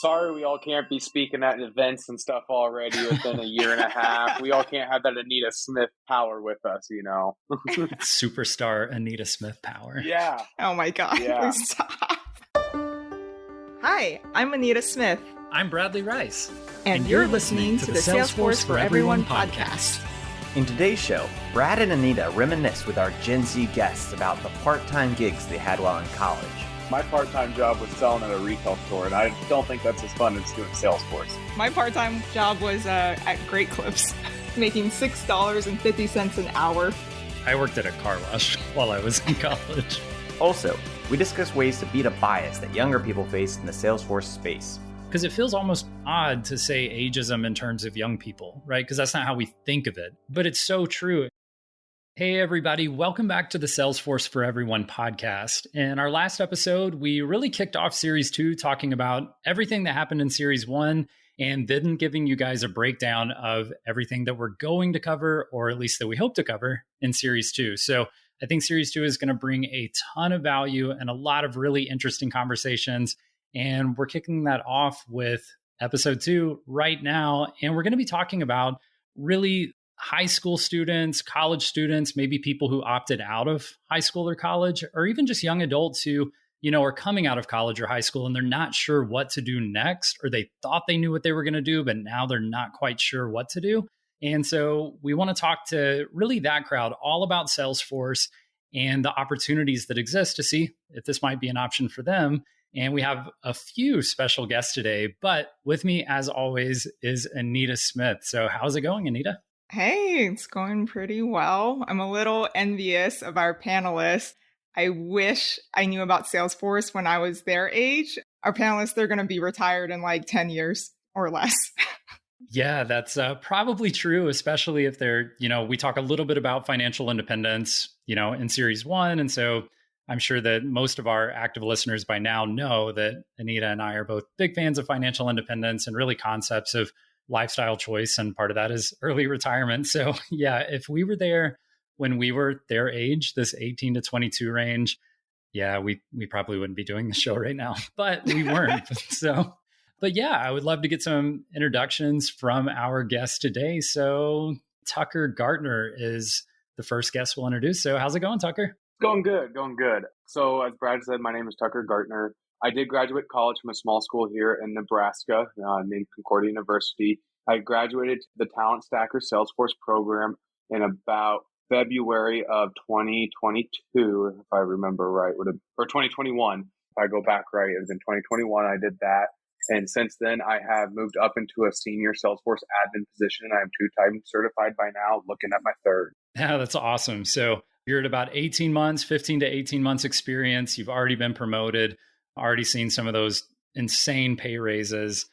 Sorry, we all can't be speaking at events and stuff already within a year and a half. We all can't have that Anita Smith power with us, Superstar Anita Smith power. Yeah. Oh my God, Yeah. Please stop. Hi, I'm Anita Smith. I'm Bradley Rice. And you're listening to the Salesforce for Everyone podcast. In today's show, Brad and Anita reminisce with our Gen Z guests about the part-time gigs they had while in college. My part-time job was selling at a retail store, and I don't think that's as fun as doing Salesforce. My part-time job was at Great Clips, making $6.50 an hour. I worked at a car wash while I was in college. Also, we discuss ways to beat a bias that younger people face in the Salesforce space. Because it feels almost odd to say ageism in terms of young people, right? Because that's not how we think of it, but it's so true. Hey, everybody. Welcome back to the Salesforce for Everyone podcast. In our last episode, we really kicked off Series 2 talking about everything that happened in Series 1 and then giving you guys a breakdown of everything that we're going to cover, or at least that we hope to cover in Series 2. So I think Series 2 is going to bring a ton of value and a lot of really interesting conversations. And we're kicking that off with episode 2 right now. And we're going to be talking about really high school students, college students, maybe people who opted out of high school or college, or even just young adults who, are coming out of college or high school and they're not sure what to do next, or they thought they knew what they were going to do, but now they're not quite sure what to do. And so we want to talk to really that crowd all about Salesforce and the opportunities that exist to see if this might be an option for them. And we have a few special guests today, but with me, as always, is Anita Smith. So how's it going, Anita? Hey, it's going pretty well. I'm a little envious of our panelists. I wish I knew about Salesforce when I was their age. Our panelists, they're going to be retired in like 10 years or less. Yeah, that's probably true, especially if they're, we talk a little bit about financial independence, in Series 1. And so I'm sure that most of our active listeners by now know that Anita and I are both big fans of financial independence and really concepts of lifestyle choice. And part of that is early retirement. So yeah, if we were there when we were their age, this 18 to 22 range, yeah, we probably wouldn't be doing the show right now, but we weren't. But yeah, I would love to get some introductions from our guest today. So Tucker Gartner is the first guest we'll introduce. So how's it going, Tucker? Going good. So as Brad said, my name is Tucker Gartner. I did graduate college from a small school here in Nebraska named Concordia University. I graduated the Talent Stacker Salesforce program in about February of 2022, if I remember right, or 2021. If I go back right, it was in 2021 I did that. And since then, I have moved up into a senior Salesforce admin position. I'm 2-time certified by now, looking at my 3rd. Yeah, that's awesome. So you're at about 18 months, 15 to 18 months experience. You've already been promoted, already seen some of those insane pay raises,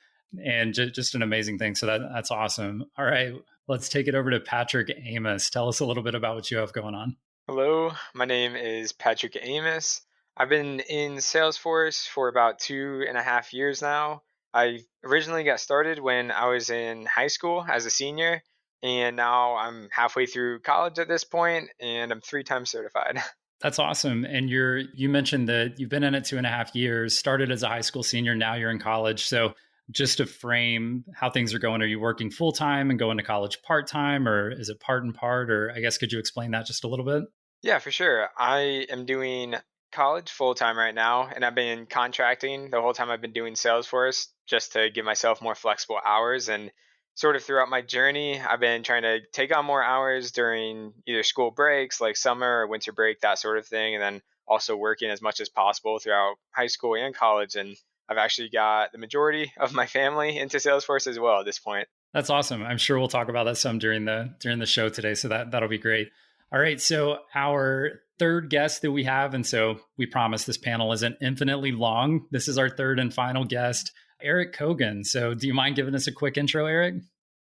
and just an amazing thing. So that's awesome. All right, let's take it over to Patrick Amos. Tell us a little bit about what you have going on. Hello, my name is Patrick Amos. I've been in Salesforce for about 2.5 years now. I originally got started when I was in high school as a senior, and now I'm halfway through college at this point, and I'm 3-time certified. That's awesome. And you mentioned that you've been in it 2.5 years, started as a high school senior, now you're in college. So just to frame how things are going, are you working full-time and going to college part-time, or is it part and part? Or I guess, could you explain that just a little bit? Yeah, for sure. I am doing college full-time right now, and I've been contracting the whole time I've been doing Salesforce just to give myself more flexible hours. And sort of throughout my journey, I've been trying to take on more hours during either school breaks like summer or winter break, that sort of thing. And then also working as much as possible throughout high school and college. And I've actually got the majority of my family into Salesforce as well at this point. That's awesome. I'm sure we'll talk about that some during the show today. So that'll be great. All right. So our 3rd guest that we have, and so we promise this panel isn't infinitely long. This is our 3rd and final guest, Eric Kogan. So do you mind giving us a quick intro, Eric?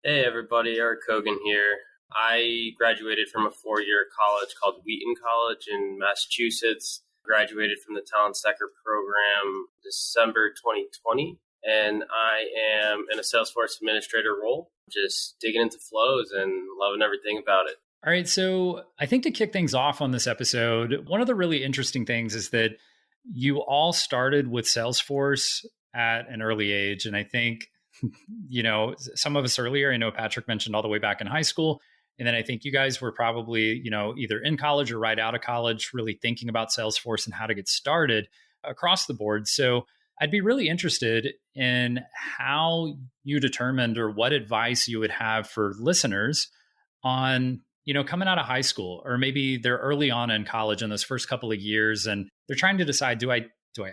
Hey, everybody. Eric Kogan here. I graduated from a 4-year college called Wheaton College in Massachusetts. Graduated from the Talent Stacker program December 2020. And I am in a Salesforce administrator role, just digging into flows and loving everything about it. All right. So I think to kick things off on this episode, one of the really interesting things is that you all started with Salesforce at an early age. And I think, some of us earlier, I know Patrick mentioned all the way back in high school. And then I think you guys were probably, either in college or right out of college, really thinking about Salesforce and how to get started across the board. So I'd be really interested in how you determined or what advice you would have for listeners on, coming out of high school, or maybe they're early on in college in those first couple of years and they're trying to decide, do I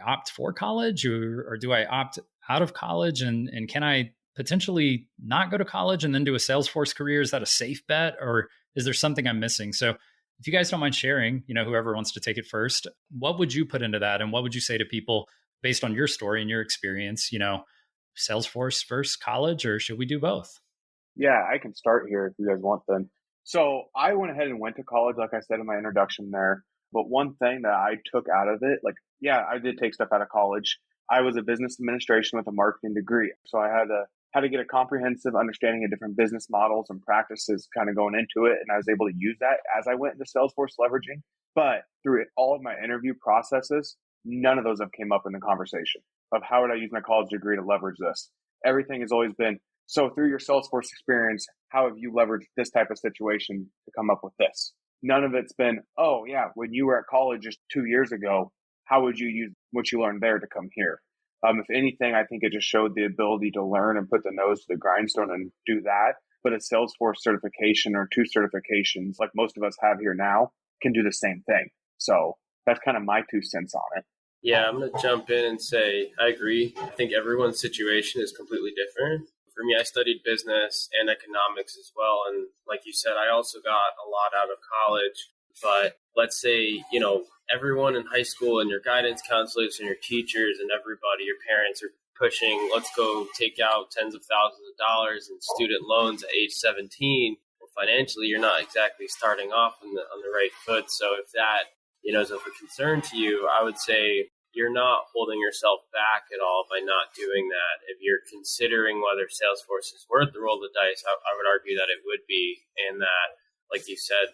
opt for college or do I opt out of college? And can I potentially not go to college and then do a Salesforce career? Is that a safe bet, or is there something I'm missing? So if you guys don't mind sharing, whoever wants to take it first, what would you put into that? And what would you say to people based on your story and your experience, Salesforce first, college, or should we do both? Yeah, I can start here if you guys want then. So I went ahead and went to college, like I said in my introduction there. But one thing that I took out of it, I did take stuff out of college. I was a business administration with a marketing degree. So I had to get a comprehensive understanding of different business models and practices kind of going into it. And I was able to use that as I went into Salesforce leveraging. But through all of my interview processes, none of those have came up in the conversation of how would I use my college degree to leverage this. Everything has always been, so through your Salesforce experience, how have you leveraged this type of situation to come up with this? None of it's been, oh yeah, when you were at college just 2 years ago, how would you use what you learned there to come here? If anything, I think it just showed the ability to learn and put the nose to the grindstone and do that. But a Salesforce certification or 2 certifications, like most of us have here now, can do the same thing. So that's kind of my 2 cents on it. Yeah, I'm going to jump in and say I agree. I think everyone's situation is completely different. For me, I studied business and economics as well. And like you said, I also got a lot out of college. But let's say, everyone in high school and your guidance counselors and your teachers and everybody, your parents are pushing, let's go take out tens of thousands of dollars in student loans at age 17. Well, financially, you're not exactly starting off on the right foot. So if that, is of a concern to you, I would say you're not holding yourself back at all by not doing that. If you're considering whether Salesforce is worth the roll of the dice, I would argue that it would be, and that, like you said,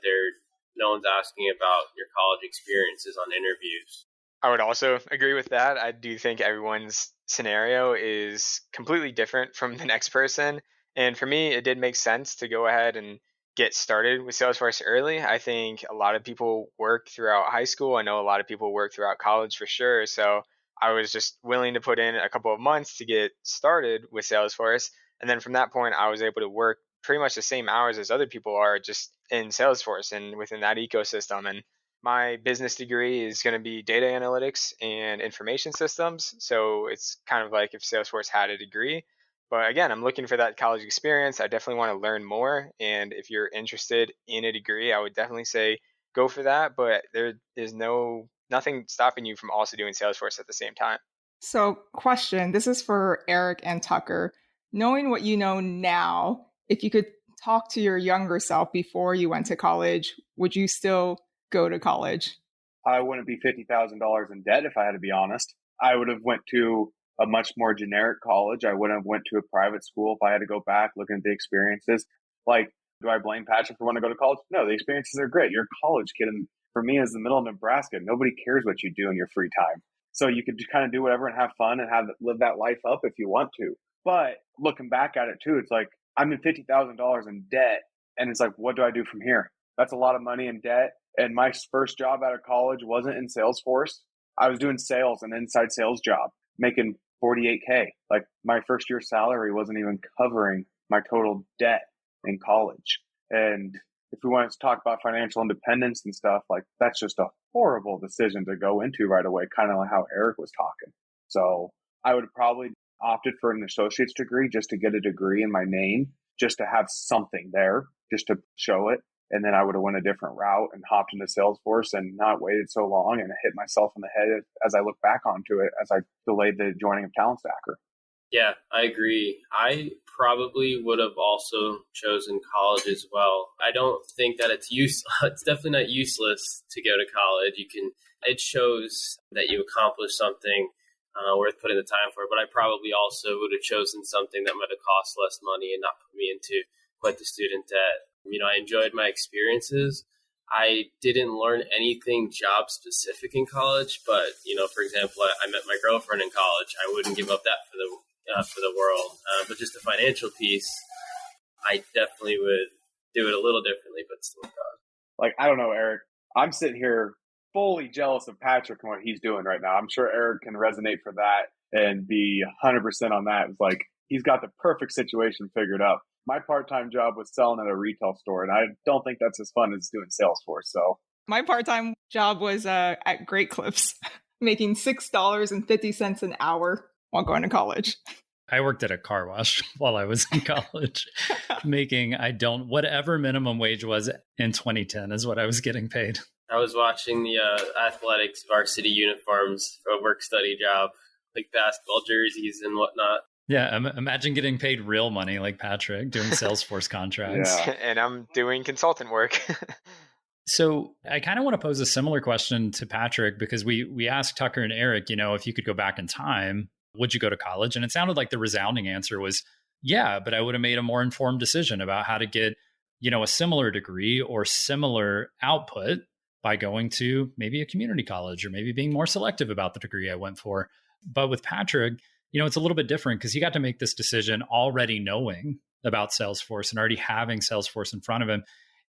no one's asking about your college experiences on interviews. I would also agree with that. I do think everyone's scenario is completely different from the next person. And for me, it did make sense to go ahead and get started with Salesforce early. I think a lot of people work throughout high school. I know a lot of people work throughout college for sure. So I was just willing to put in a couple of months to get started with Salesforce. And then from that point, I was able to work pretty much the same hours as other people are just in Salesforce and within that ecosystem. And my business degree is going to be data analytics and information systems. So it's kind of like if Salesforce had a degree. But again, I'm looking for that college experience. I definitely want to learn more. And if you're interested in a degree, I would definitely say go for that. But there is nothing stopping you from also doing Salesforce at the same time. So, question, this is for Eric and Tucker. Knowing what you know now, if you could talk to your younger self before you went to college, would you still go to college? I wouldn't be $50,000 in debt if I had to be honest. I would have went to a much more generic college. I wouldn't have went to a private school if I had to go back, looking at the experiences. Do I blame Patrick for wanting to go to college? No, the experiences are great. You're a college kid. And for me, as the middle of Nebraska, nobody cares what you do in your free time. So you could just kind of do whatever and have fun and live that life up if you want to. But looking back at it too, it's like I'm in $50,000 in debt. And it's like, what do I do from here? That's a lot of money in debt. And my first job out of college wasn't in Salesforce. I was doing sales, an inside sales job, making $48K. Like my first year salary wasn't even covering my total debt in college. And if we wanted to talk about financial independence and stuff, like that's just a horrible decision to go into right away, kind of like how Eric was talking. So I would have probably opted for an associate's degree just to get a degree in my name, just to have something there, just to show it. And then I would have went a different route and hopped into Salesforce and not waited so long and hit myself in the head as I look back onto it, as I delayed the joining of Talent Stacker. Yeah, I agree. I probably would have also chosen college as well. I don't think that it's definitely not useless to go to college. It shows that you accomplished something worth putting the time for. But I probably also would have chosen something that might have cost less money and not put me into quite the student debt. I enjoyed my experiences, I didn't learn anything job specific in college, but for example, I met my girlfriend in college. I wouldn't give up that for the world. But just the financial piece, I definitely would do it a little differently, but still proud. Like, I don't know, Eric. I'm sitting here fully jealous of Patrick and what he's doing right now. I'm sure Eric can resonate for that and be 100% on that. It's like he's got the perfect situation figured out. My part-time job was selling at a retail store, and I don't think that's as fun as doing Salesforce. So my part-time job was at Great Clips, making $6.50 an hour while going to college. I worked at a car wash while I was in college, making whatever minimum wage was in 2010 is what I was getting paid. I was watching the athletics varsity uniforms for a work-study job, like basketball jerseys and whatnot. Yeah, imagine getting paid real money like Patrick doing Salesforce contracts. Yeah. And I'm doing consultant work. So I kind of want to pose a similar question to Patrick, because we asked Tucker and Eric, if you could go back in time, would you go to college? And it sounded like the resounding answer was, yeah, but I would have made a more informed decision about how to get, a similar degree or similar output by going to maybe a community college or maybe being more selective about the degree I went for. But with Patrick, it's a little bit different because he got to make this decision already knowing about Salesforce and already having Salesforce in front of him.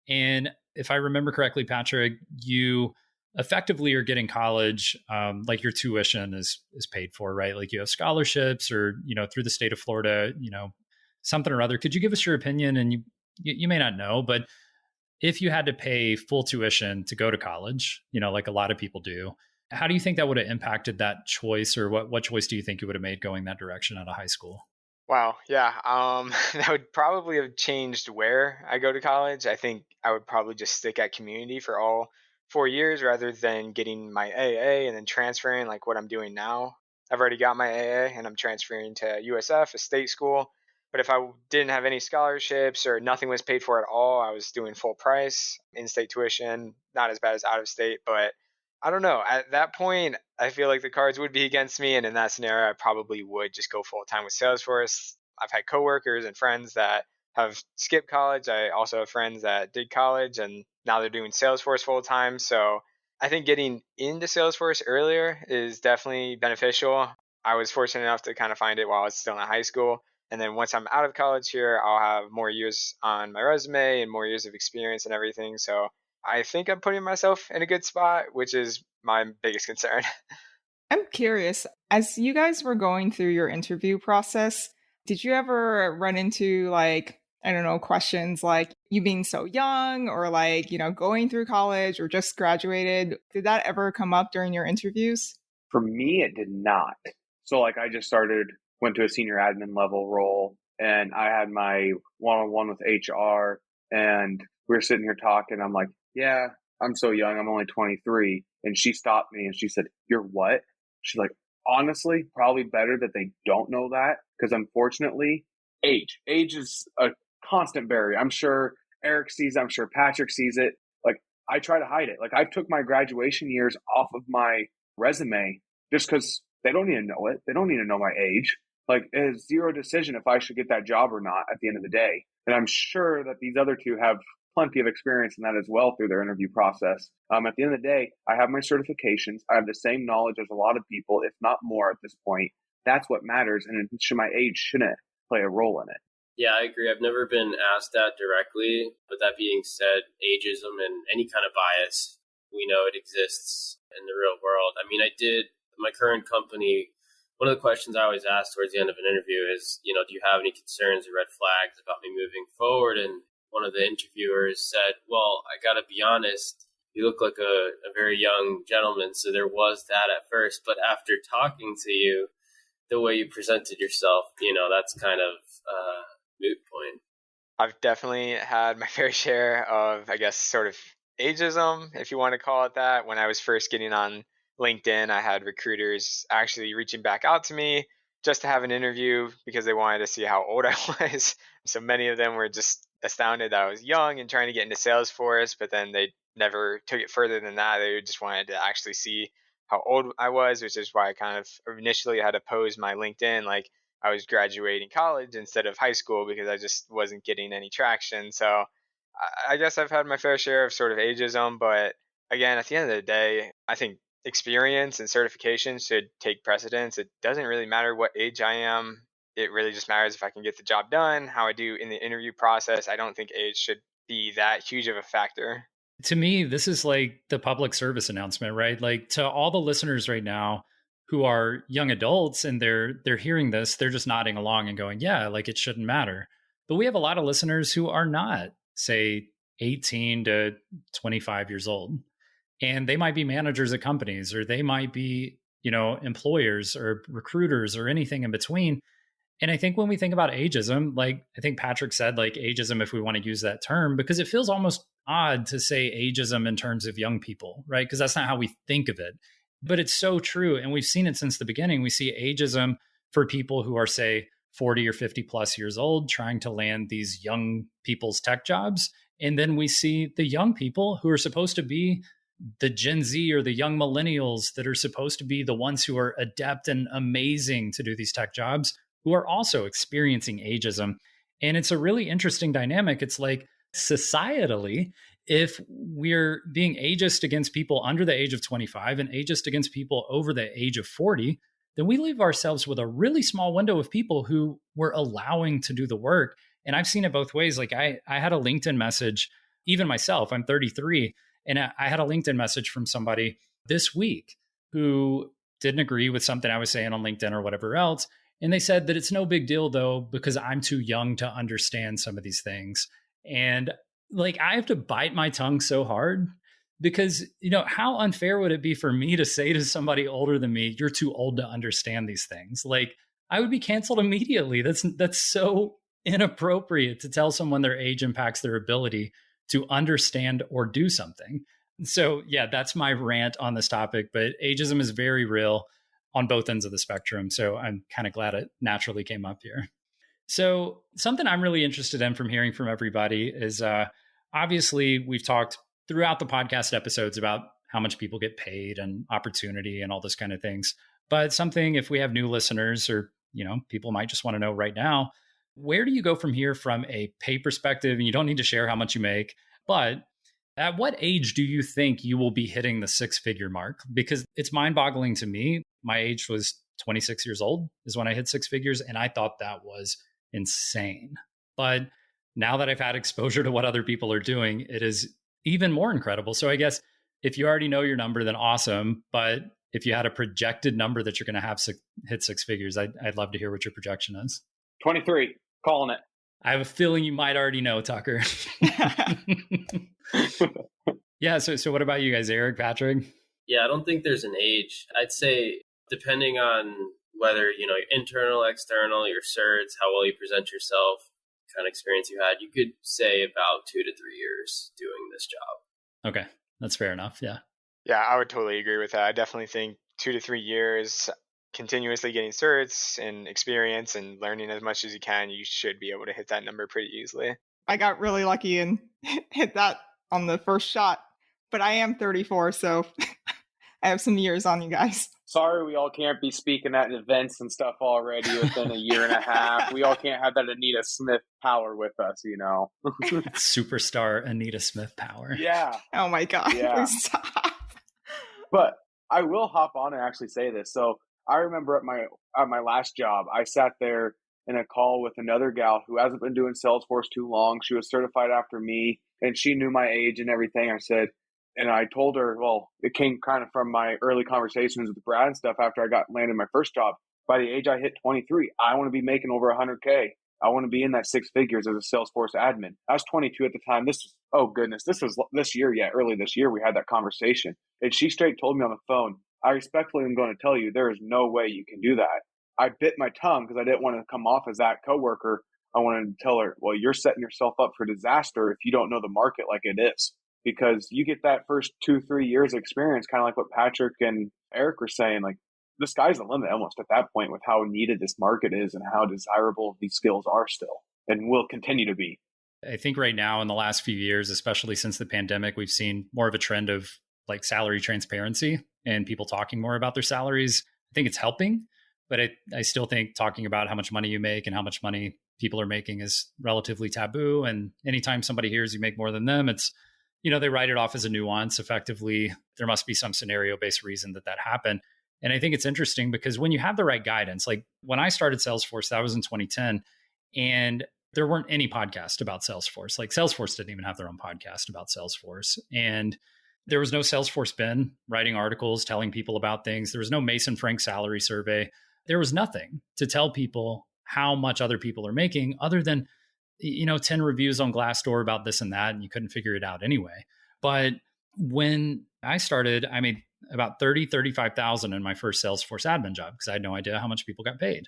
And if I remember correctly, Patrick, you effectively are getting college, like your tuition is paid for, right? Like you have scholarships or, through the state of Florida, something or other. Could you give us your opinion? And you may not know, but if you had to pay full tuition to go to college, like a lot of people do, how do you think that would have impacted that choice, or what choice do you think you would have made going that direction out of high school? Wow. Yeah. That would probably have changed where I go to college. I think I would probably just stick at community for all 4 years rather than getting my AA and then transferring like what I'm doing now. I've already got my AA and I'm transferring to USF, a state school. But if I didn't have any scholarships or nothing was paid for at all, I was doing full price, in-state tuition, not as bad as out of state. But I don't know. At that point, I feel like the cards would be against me. And in that scenario, I probably would just go full time with Salesforce. I've had coworkers and friends that have skipped college. I also have friends that did college and now they're doing Salesforce full time. So I think getting into Salesforce earlier is definitely beneficial. I was fortunate enough to kind of find it while I was still in high school. And then once I'm out of college here, I'll have more years on my resume and more years of experience and everything. So I think I'm putting myself in a good spot, which is my biggest concern. I'm curious, as you guys were going through your interview process, did you ever run into questions like you being so young or going through college or just graduated? Did that ever come up during your interviews? for me, it did not. So I just went to a senior admin level role, and I had my one-on-one with HR, and we were sitting here talking. I'm like, yeah, I'm so young. I'm only 23. And she stopped me and she said, you're what? She's like, honestly, probably better that they don't know that, because unfortunately, age is a constant barrier. I'm sure Eric sees it. I'm sure Patrick sees it. I try to hide it. I took my graduation years off of my resume just because they don't need to know it. They don't need to know my age. It is zero decision if I should get that job or not at the end of the day. And I'm sure that these other two have plenty of experience in that as well through their interview process. At the end of the day, I have my certifications. I have the same knowledge as a lot of people, if not more at this point. That's what matters. And my age shouldn't play a role in it. Yeah, I agree. I've never been asked that directly. But that being said, ageism and any kind of bias, we know it exists in the real world. I mean, my current company, one of the questions I always ask towards the end of an interview is, do you have any concerns or red flags about me moving forward? And one of the interviewers said, well, I got to be honest, you look like a very young gentleman. So there was that at first. But after talking to you, the way you presented yourself, that's kind of moot point. I've definitely had my fair share of, I guess, sort of ageism, if you want to call it that. When I was first getting on LinkedIn, I had recruiters actually reaching back out to me just to have an interview because they wanted to see how old I was. So many of them were just astounded that I was young and trying to get into Salesforce, but then they never took it further than that. They just wanted to actually see how old I was, which is why I kind of initially had to pose my LinkedIn like I was graduating college instead of high school because I just wasn't getting any traction. So I guess I've had my fair share of sort of ageism, but again, at the end of the day, I think experience and certification should take precedence. It doesn't really matter what age I am. It really just matters if I can get the job done, how I do in the interview process. I don't think age should be that huge of a factor. To me, this is like the public service announcement, right? Like to all the listeners right now who are young adults and they're hearing this, they're just nodding along and going, yeah, like it shouldn't matter. But we have a lot of listeners who are not, say, 18 to 25 years old. And they might be managers at companies, or they might be, employers or recruiters or anything in between. And I think when we think about ageism, like I think Patrick said, like ageism, if we want to use that term, because it feels almost odd to say ageism in terms of young people, right? Because that's not how we think of it. But it's so true. And we've seen it since the beginning. We see ageism for people who are, say, 40 or 50 plus years old, trying to land these young people's tech jobs. And then we see the young people who are supposed to be the Gen Z or the young millennials that are supposed to be the ones who are adept and amazing to do these tech jobs, who are also experiencing ageism. And it's a really interesting dynamic. It's like societally, if we're being ageist against people under the age of 25 and ageist against people over the age of 40, then we leave ourselves with a really small window of people who we're allowing to do the work. And I've seen it both ways. Like I had a LinkedIn message, even myself, I'm 33, and I had a LinkedIn message from somebody this week who didn't agree with something I was saying on LinkedIn or whatever else. And they said that it's no big deal, though, because I'm too young to understand some of these things. And like, I have to bite my tongue so hard because, how unfair would it be for me to say to somebody older than me, you're too old to understand these things? Like, I would be canceled immediately. That's so inappropriate to tell someone their age impacts their ability to understand or do something. So, yeah, that's my rant on this topic. But ageism is very real on both ends of the spectrum. So I'm kind of glad it naturally came up here. So something I'm really interested in from hearing from everybody is obviously we've talked throughout the podcast episodes about how much people get paid and opportunity and all those kind of things. But something, if we have new listeners or, people might just want to know right now, where do you go from here from a pay perspective? And you don't need to share how much you make, but at what age do you think you will be hitting the 6-figure mark? Because it's mind-boggling to me. My age was 26 years old is when I hit 6 figures, and I thought that was insane. But now that I've had exposure to what other people are doing, it is even more incredible. So I guess if you already know your number, then awesome. But if you had a projected number that you're going to have hit 6 figures, I'd love to hear what your projection is. 23, calling it. I have a feeling you might already know, Tucker. Yeah. So what about you guys, Eric, Patrick? Yeah, I don't think there's an age. I'd say depending on whether, internal, external, your certs, how well you present yourself, kind of experience you had, you could say about 2 to 3 years doing this job. Okay. That's fair enough. Yeah. Yeah, I would totally agree with that. I definitely think 2 to 3 years continuously getting certs and experience and learning as much as you can, you should be able to hit that number pretty easily. I got really lucky and hit that on the first shot, but I am 34, so I have some years on you guys. Sorry, we all can't be speaking at events and stuff already within a year and a half. We all can't have that Anita Smith power with us, Superstar Anita Smith power. Yeah. Oh my God. Yeah. Please stop. But I will hop on and actually say this. So I remember at my last job, I sat there in a call with another gal who hasn't been doing Salesforce too long. She was certified after me, and she knew my age and everything. And I told her, well, it came kind of from my early conversations with Brad and stuff after I landed my first job. By the age I hit 23, I want to be making over 100K. I want to be in that 6 figures as a Salesforce admin. I was 22 at the time. This was this year. Yeah, early this year we had that conversation. And she straight told me on the phone, I respectfully am going to tell you there is no way you can do that. I bit my tongue because I didn't want to come off as that coworker. I wanted to tell her, well, you're setting yourself up for disaster if you don't know the market like it is. Because you get that first 2-3 years of experience, kind of like what Patrick and Eric were saying, like the sky's the limit almost at that point with how needed this market is and how desirable these skills are still and will continue to be. I think right now in the last few years, especially since the pandemic, we've seen more of a trend of like salary transparency and people talking more about their salaries. I think it's helping. But I still think talking about how much money you make and how much money people are making is relatively taboo. And anytime somebody hears you make more than them, it's, they write it off as a nuance. Effectively, there must be some scenario-based reason that happened. And I think it's interesting because when you have the right guidance, like when I started Salesforce, that was in 2010, and there weren't any podcasts about Salesforce. Like Salesforce didn't even have their own podcast about Salesforce. And there was no Salesforce Ben writing articles, telling people about things. There was no Mason Frank salary survey. There was nothing to tell people how much other people are making other than, 10 reviews on Glassdoor about this and that, and you couldn't figure it out anyway. But when I started, I made about 35,000 in my first Salesforce admin job because I had no idea how much people got paid.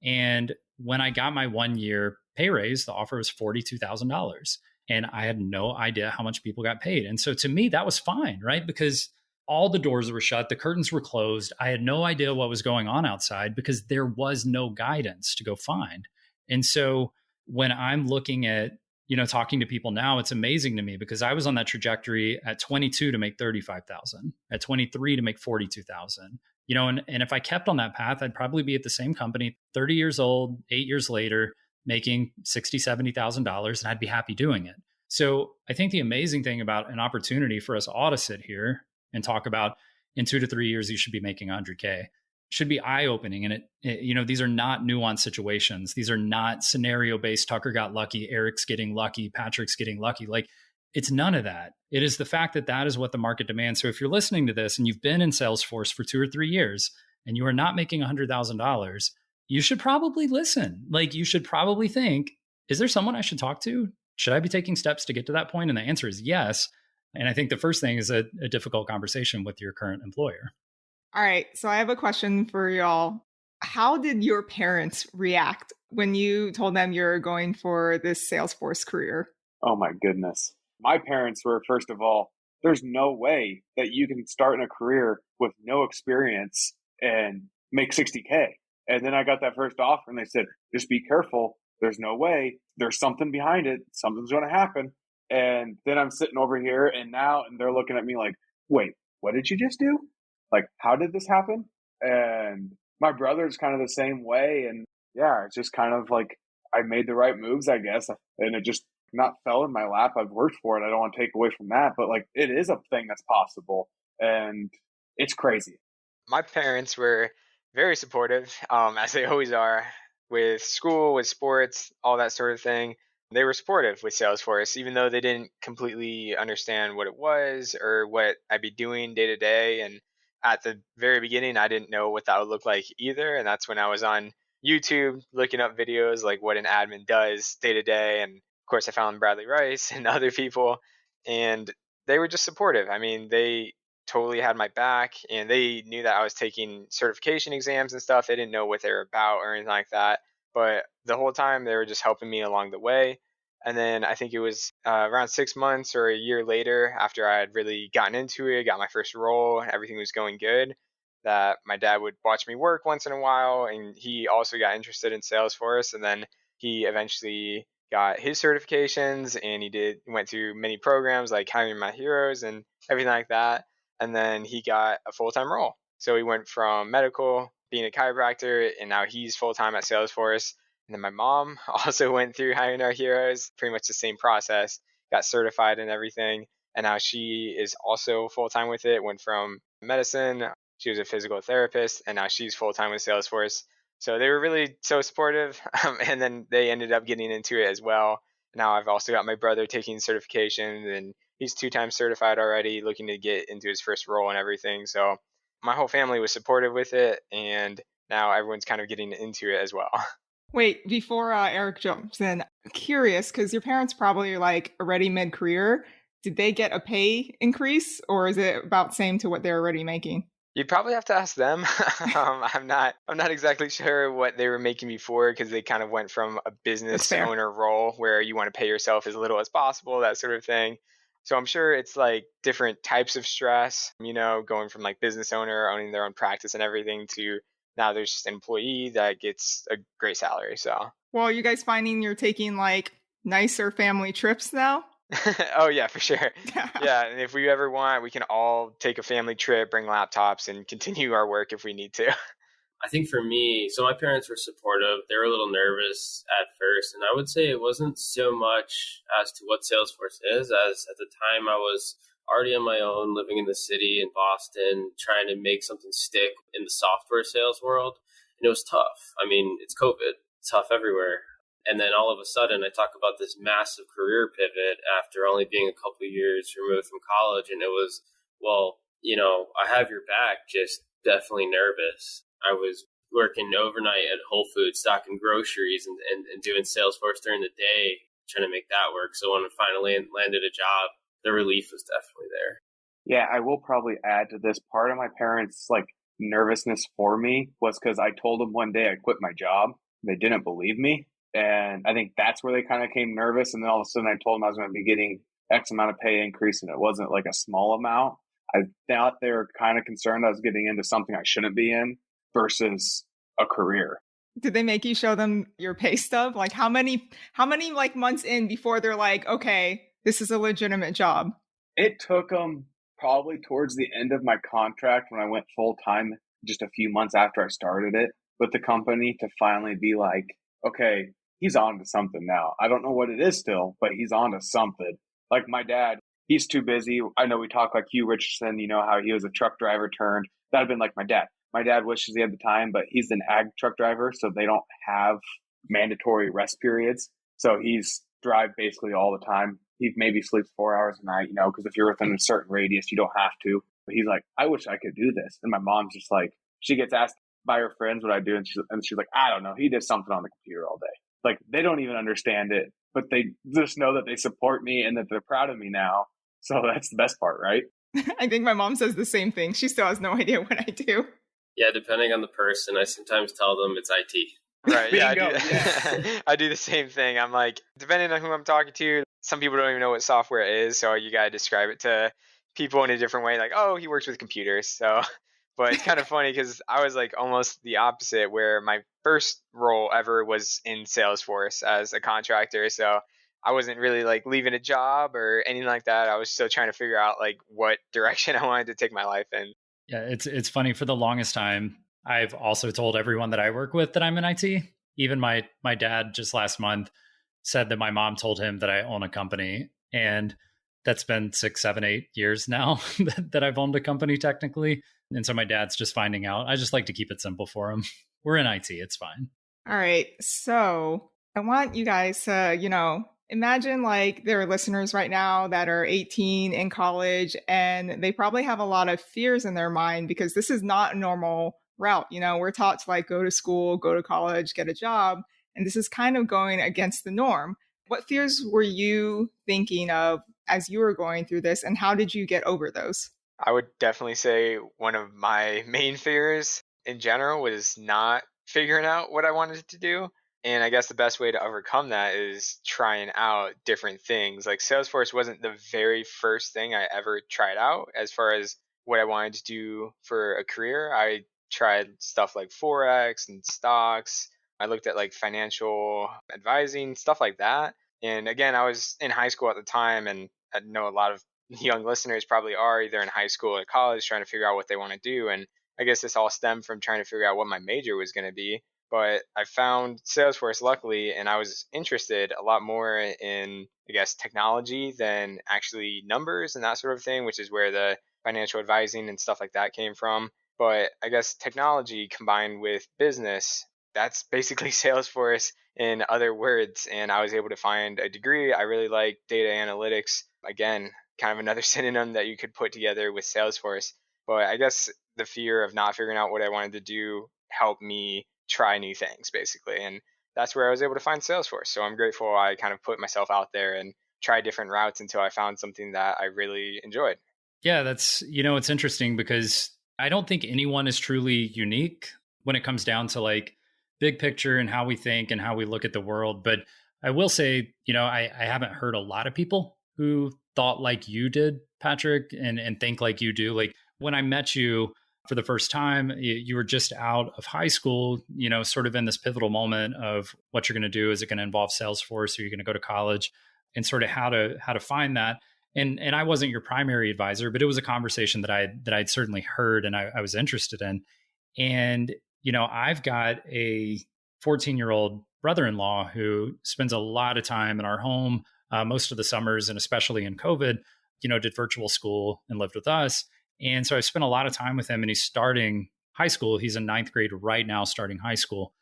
And when I got my 1 year pay raise, the offer was $42,000. And I had no idea how much people got paid. And so to me, that was fine, right? Because all the doors were shut, the curtains were closed. I had no idea what was going on outside because there was no guidance to go find. And so when I'm looking at, talking to people now, it's amazing to me because I was on that trajectory at 22 to make 35,000, at 23 to make 42,000. And if I kept on that path, I'd probably be at the same company, 30 years old, 8 years later, making $60,000, $70,000, and I'd be happy doing it. So I think the amazing thing about an opportunity for us all to sit here and talk about in 2 to 3 years, you should be making 100K should be eye-opening. And these are not nuanced situations. These are not scenario-based, Tucker got lucky, Eric's getting lucky, Patrick's getting lucky. Like, it's none of that. It is the fact that that is what the market demands. So if you're listening to this and you've been in Salesforce for 2 or 3 years and you are not making $100,000, you should probably listen. Like, you should probably think, is there someone I should talk to? Should I be taking steps to get to that point? And the answer is yes. And I think the first thing is a difficult conversation with your current employer. All right. So I have a question for y'all. How did your parents react when you told them you're going for this Salesforce career? Oh my goodness. My parents were, first of all, there's no way that you can start in a career with no experience and make 60K. And then I got that first offer and they said, just be careful. There's no way. There's something behind it. Something's going to happen. And then I'm sitting over here and they're looking at me like, wait, what did you just do? Like, how did this happen? And my brother's kind of the same way. And yeah, it's just kind of like I made the right moves, I guess. And it just not fell in my lap. I've worked for it. I don't want to take away from that. But like, it is a thing that's possible. And it's crazy. My parents were very supportive, as they always are, with school, with sports, all that sort of thing. They were supportive with Salesforce, even though they didn't completely understand what it was or what I'd be doing day to day. And at the very beginning, I didn't know what that would look like either. And that's when I was on YouTube looking up videos like what an admin does day to day. And of course, I found Bradley Rice and other people, and they were just supportive. I mean, they totally had my back, and they knew that I was taking certification exams and stuff. They didn't know what they were about or anything like that. But the whole time, they were just helping me along the way. And then I think it was around 6 months or a year later, after I had really gotten into it, got my first role, everything was going good, that my dad would watch me work once in a while. And he also got interested in Salesforce. And then he eventually got his certifications, and he went through many programs like Hiring My Heroes and everything like that. And then he got a full-time role. So he went from medical, being a chiropractor, and now he's full-time at Salesforce. And then my mom also went through Hiring Our Heroes, pretty much the same process, got certified and everything. And now she is also full-time with it, went from medicine, she was a physical therapist, and now she's full-time with Salesforce. So they were really so supportive. And then they ended up getting into it as well. Now I've also got my brother taking certifications, and he's 2 times certified already, looking to get into his first role and everything. So my whole family was supportive with it, and now everyone's kind of getting into it as well. Wait, before Eric jumps in, I'm curious, because your parents probably are like already mid-career. Did they get a pay increase, or is it about same to what they're already making? You'd probably have to ask them. I'm not exactly sure what they were making before, because they kind of went from a business owner role where you want to pay yourself as little as possible, that sort of thing. So I'm sure it's like different types of stress, going from like business owner, owning their own practice and everything, to now there's just an employee that gets a great salary. So, well, are you guys finding you're taking like nicer family trips now? Oh yeah, for sure. Yeah, and if we ever want, we can all take a family trip, bring laptops, and continue our work if we need to. I think for me, so my parents were supportive. They were a little nervous at first. And I would say it wasn't so much as to what Salesforce is, as at the time I was already on my own, living in the city in Boston, trying to make something stick in the software sales world. And it was tough. I mean, it's COVID, it's tough everywhere. And then all of a sudden, I talk about this massive career pivot after only being a couple of years removed from college. And it was, well, I have your back, just definitely nervous. I was working overnight at Whole Foods, stocking groceries and doing Salesforce during the day, trying to make that work. So when I finally landed a job, the relief was definitely there. Yeah, I will probably add to this. Part of my parents' nervousness for me was because I told them one day I quit my job. They didn't believe me. And I think that's where they kind of came nervous. And then all of a sudden I told them I was going to be getting X amount of pay increase, and it wasn't like a small amount. I thought they were kind of concerned I was getting into something I shouldn't be in versus a career. Did they make you show them your pay stub? Like how many months in before they're like, okay, this is a legitimate job? It took them probably towards the end of my contract when I went full time, just a few months after I started it with the company, to finally be like, okay, he's on to something now. I don't know what it is still, but he's on to something. Like my dad, he's too busy. I know we talk like Hugh Richardson, how he was a truck driver turned. That'd been like my dad. My dad wishes he had the time, but he's an ag truck driver, so they don't have mandatory rest periods. So he's drive basically all the time. He maybe sleeps 4 hours a night, because if you're within a certain radius, you don't have to. But he's like, I wish I could do this. And my mom's just like, she gets asked by her friends what I do, and she's like, I don't know. He did something on the computer all day. Like, they don't even understand it, but they just know that they support me and that they're proud of me now. So that's the best part, right? I think my mom says the same thing. She still has no idea what I do. Yeah, depending on the person, I sometimes tell them it's IT. Right. Yeah, Bingo. I do the same thing. I'm like, depending on who I'm talking to, some people don't even know what software is. So you got to describe it to people in a different way. Like, oh, he works with computers. So, but it's kind of funny because I was like almost the opposite, where my first role ever was in Salesforce as a contractor. So I wasn't really like leaving a job or anything like that. I was still trying to figure out like what direction I wanted to take my life in. Yeah, it's funny. For the longest time, I've also told everyone that I work with that I'm in IT. Even my dad just last month said that my mom told him that I own a company. And that's been 6, 7, 8 years now that I've owned a company technically. And so my dad's just finding out. I just like to keep it simple for him. We're in IT. It's fine. All right. So I want you guys to, imagine like there are listeners right now that are 18 in college, and they probably have a lot of fears in their mind because this is not a normal route. We're taught to like go to school, go to college, get a job. And this is kind of going against the norm. What fears were you thinking of as you were going through this, and how did you get over those? I would definitely say one of my main fears in general was not figuring out what I wanted to do. And I guess the best way to overcome that is trying out different things. Like Salesforce wasn't the very first thing I ever tried out as far as what I wanted to do for a career. I tried stuff like Forex and stocks. I looked at like financial advising, stuff like that. And again, I was in high school at the time, and I know a lot of young listeners probably are either in high school or college trying to figure out what they want to do. And I guess this all stemmed from trying to figure out what my major was going to be. But I found Salesforce luckily, and I was interested a lot more in, I guess, technology than actually numbers and that sort of thing, which is where the financial advising and stuff like that came from. But I guess technology combined with business, that's basically Salesforce in other words. And I was able to find a degree. I really like data analytics. Again, kind of another synonym that you could put together with Salesforce. But I guess the fear of not figuring out what I wanted to do helped me try new things, basically. And that's where I was able to find Salesforce. So I'm grateful I kind of put myself out there and tried different routes until I found something that I really enjoyed. Yeah, that's, it's interesting because I don't think anyone is truly unique when it comes down to like big picture and how we think and how we look at the world. But I will say, I haven't heard a lot of people who thought like you did, Patrick, and think like you do. Like when I met you for the first time, you were just out of high school, sort of in this pivotal moment of what you're going to do. Is it going to involve Salesforce? Or are you going to go to college? And sort of how to find that. And I wasn't your primary advisor, but it was a conversation that I'd certainly heard and I was interested in. And I've got a 14-year-old brother-in-law who spends a lot of time in our home most of the summers, and especially in COVID, did virtual school and lived with us. And so I spent a lot of time with him, and he's starting high school. He's in ninth grade right now, starting high school.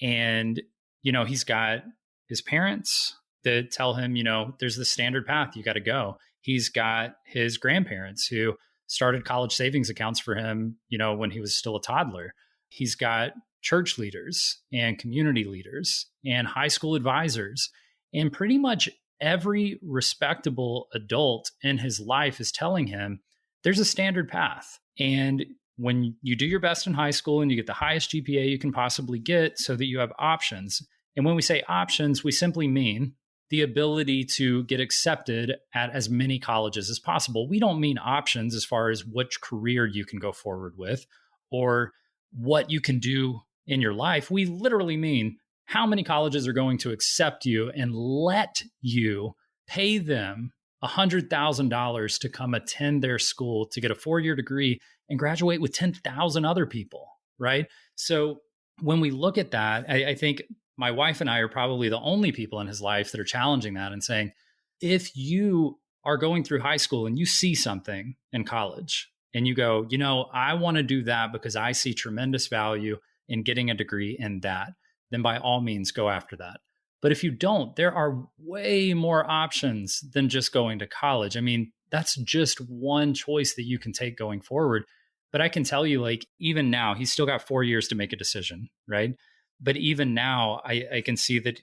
And, he's got his parents that tell him, there's the standard path you got to go. He's got his grandparents who started college savings accounts for him, when he was still a toddler. He's got church leaders and community leaders and high school advisors, and pretty much every respectable adult in his life is telling him there's a standard path. And when you do your best in high school and you get the highest GPA you can possibly get so that you have options. And when we say options, we simply mean the ability to get accepted at as many colleges as possible. We don't mean options as far as which career you can go forward with or what you can do in your life. We literally mean how many colleges are going to accept you and let you pay them $100,000 to come attend their school to get a 4-year degree and graduate with 10,000 other people, right? So when we look at that, I think my wife and I are probably the only people in his life that are challenging that and saying, if you are going through high school and you see something in college and you go, I want to do that because I see tremendous value in getting a degree in that, then by all means go after that. But if you don't, there are way more options than just going to college. I mean, that's just one choice that you can take going forward. But I can tell you, even now, he's still got 4 years to make a decision, right? But even now, I can see that,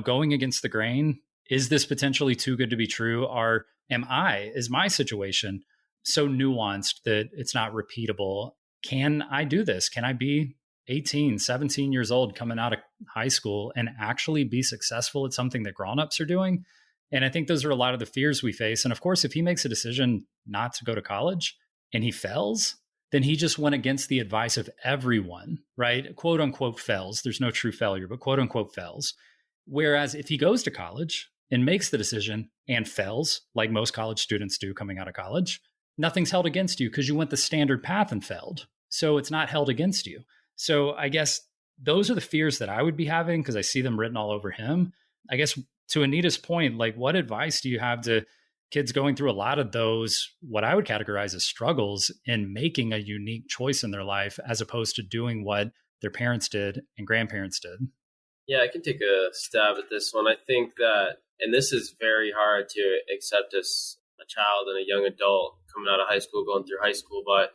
going against the grain, is this potentially too good to be true? Or is my situation so nuanced that it's not repeatable? Can I do this? Can I be 18, 17 years old coming out of high school and actually be successful at something that grown-ups are doing? And I think those are a lot of the fears we face. And of course, if he makes a decision not to go to college and he fails, then he just went against the advice of everyone, right? Quote unquote fails. There's no true failure, but quote unquote fails. Whereas if he goes to college and makes the decision and fails, like most college students do coming out of college, nothing's held against you because you went the standard path and failed. So it's not held against you. So I guess those are the fears that I would be having because I see them written all over him. I guess to Anita's point, what advice do you have to kids going through a lot of those, what I would categorize as struggles in making a unique choice in their life, as opposed to doing what their parents did and grandparents did? Yeah, I can take a stab at this one. I think that, and this is very hard to accept as a child and a young adult coming out of high school, going through high school, but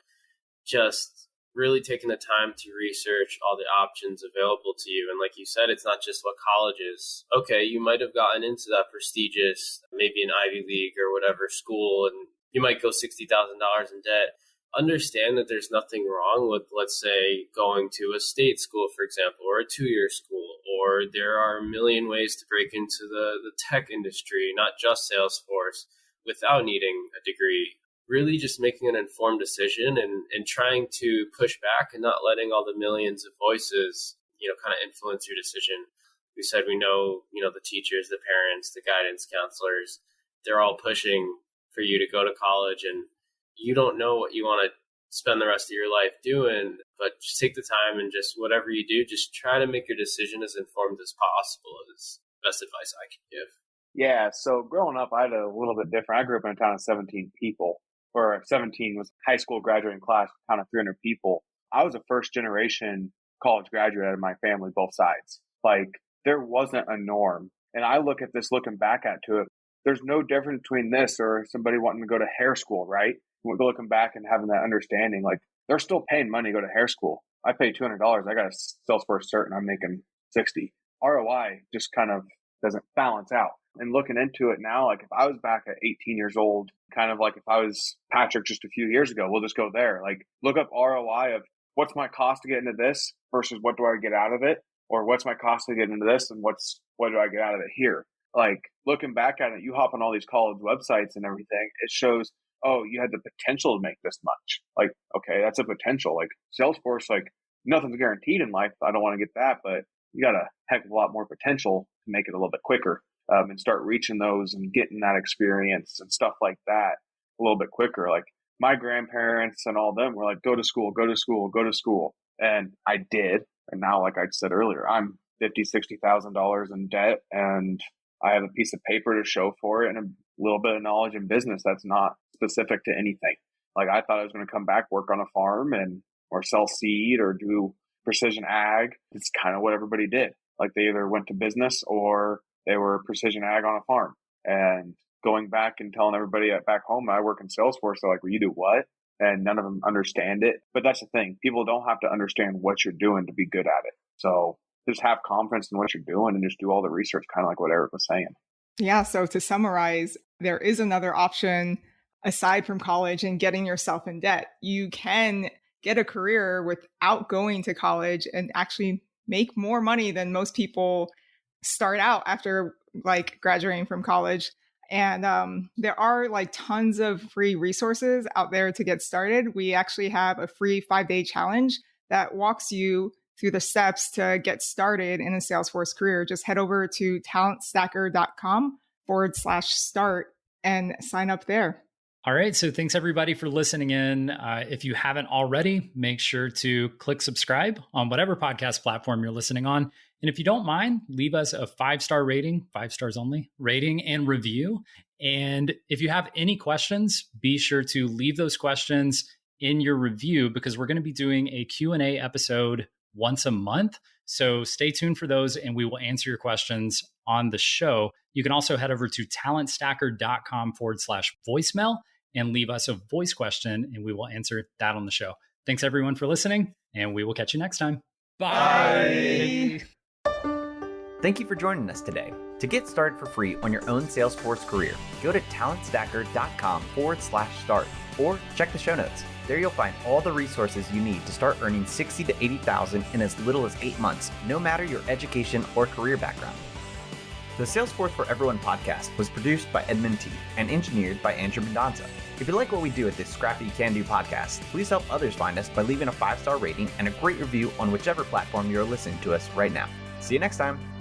just really taking the time to research all the options available to you. And like you said, it's not just what college is. Okay, you might have gotten into that prestigious, maybe an Ivy League or whatever school, and you might go $60,000 in debt. Understand that there's nothing wrong with, let's say, going to a state school, for example, or a 2-year school, or there are a million ways to break into the tech industry, not just Salesforce, without needing a degree. Really just making an informed decision and trying to push back and not letting all the millions of voices, kind of influence your decision. We said we know, the teachers, the parents, the guidance counselors, they're all pushing for you to go to college, and you don't know what you want to spend the rest of your life doing, but just take the time and just whatever you do, just try to make your decision as informed as possible is the best advice I can give. Yeah, so growing up, I had a little bit different. I grew up in a town of 17 people, or 17 was high school graduating class, town of 300 people. I was a first generation college graduate out of my family, both sides. There wasn't a norm. And I look at this, looking back to it, there's no difference between this or somebody wanting to go to hair school, right? Looking back and having that understanding, they're still paying money to go to hair school. I pay $200. I got a Salesforce cert and I'm making 60. ROI just kind of doesn't balance out. And looking into it now, if I was back at 18 years old, kind of if I was Patrick just a few years ago, we'll just go there. Look up ROI of what's my cost to get into this versus what do I get out of it? Or what's my cost to get into this and what do I get out of it here? Looking back at it, you hop on all these college websites and everything, it shows, oh, you had the potential to make this much. Okay, that's a potential. Salesforce, nothing's guaranteed in life. I don't want to get that, but you got a heck of a lot more potential to make it a little bit quicker. And start reaching those and getting that experience and stuff like that a little bit quicker. My grandparents and all of them were go to school, go to school, go to school. And I did. And now, like I said earlier, I'm $50,000-$60,000 in debt, and I have a piece of paper to show for it and a little bit of knowledge in business that's not specific to anything. Like, I thought I was going to come back, work on a farm or sell seed or do precision ag. It's kind of what everybody did. Like, they either went to business or they were precision ag on a farm. And going back and telling everybody back home, I work in Salesforce, they're like, well, you do what? And none of them understand it. But that's the thing. People don't have to understand what you're doing to be good at it. So just have confidence in what you're doing and just do all the research, kind of like what Eric was saying. Yeah. So to summarize, there is another option aside from college and getting yourself in debt. You can get a career without going to college and actually make more money than most people start out after like graduating from college. And there are like tons of free resources out there to get started. We actually have a free 5-day challenge that walks you through the steps to get started in a Salesforce career. Just head over to talentstacker.com/start and sign up there. All right. So thanks everybody for listening in. If you haven't already, make sure to click subscribe on whatever podcast platform you're listening on. And if you don't mind, leave us a 5-star rating, 5 stars only, rating and review. And if you have any questions, be sure to leave those questions in your review, because we're going to be doing a Q&A episode once a month. So stay tuned for those and we will answer your questions on the show. You can also head over to talentstacker.com/voicemail and leave us a voice question and we will answer that on the show. Thanks everyone for listening, and we will catch you next time. Bye. Thank you for joining us today. To get started for free on your own Salesforce career, go to talentstacker.com/start or check the show notes. There you'll find all the resources you need to start earning $60,000 to $80,000 in as little as 8 months, no matter your education or career background. The Salesforce for Everyone podcast was produced by Edmund T. and engineered by Andrew Mendoza. If you like what we do at this scrappy can-do podcast, please help others find us by leaving a 5-star rating and a great review on whichever platform you're listening to us right now. See you next time.